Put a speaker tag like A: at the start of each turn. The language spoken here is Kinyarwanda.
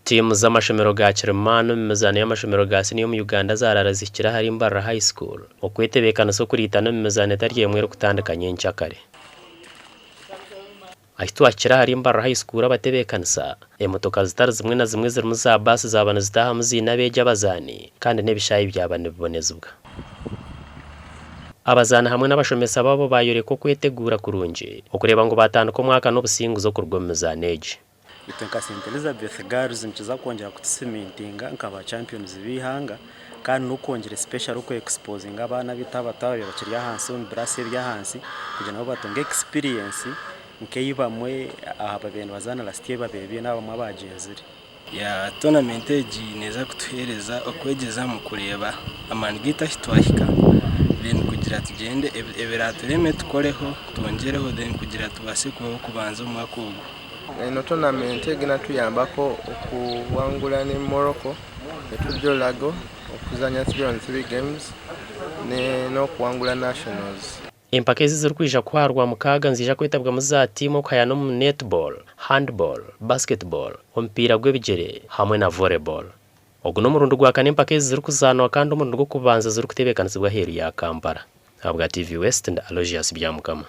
A: Timu z'amashomero ga Kirimano mimezano y'amashomero ga senior mu Uganda zarara zikira hari Mbarara High School okwetebekana so kuritana mimezano etariye mwere kutandukanye ncyakare. Ahitwakira hari Mbarara High School abatebekanisa emotoka zitari zimwe na zimwe ziri mu za bus zabana zitaha muzina beje abazani kandi nebishayi byabane bibonezubwa. Abazana hamwe n'abashomesa babo bayore ko kwetegura kurunje okureba ngo batanduka umwaka n'obusinguzo kurwomezaneje.
B: Itenka St Elizabeth Girls nchiza kongera kutsimentinga nkaba champions bihanga kandi nukongera special uko exposing abana bitabatawe bakiri hansi mu brase bya hansi kugira nabo batonge experience nkeyibamwe ababene bazana last year babebe nabo mabagenzire
C: ya tournament neza kutuhereza okwegeza mu kureba amangita hitwahika then kugira tugende eberatureme tukoreho tongereho then kugira tubase kubanza mu makugo.
D: Ino tournament egina tuyambako okuwangula ne Morocco etujjo Lago okuzanya 3 games no kuwangula nationals.
A: Empakezi ziri kwija kwarwa mukaga nzija kwetabwa mu za timu kayano mu netball, handball, basketball, ompira gwebigere hamwe na volleyball. Oguno murundo gwa kane empakezi ziri kuzanwa kandi umurundo gwo kubanza ziri kutebekanizibwa heri ya Kampala. Habwa TV West nda Aloysius Byamukama.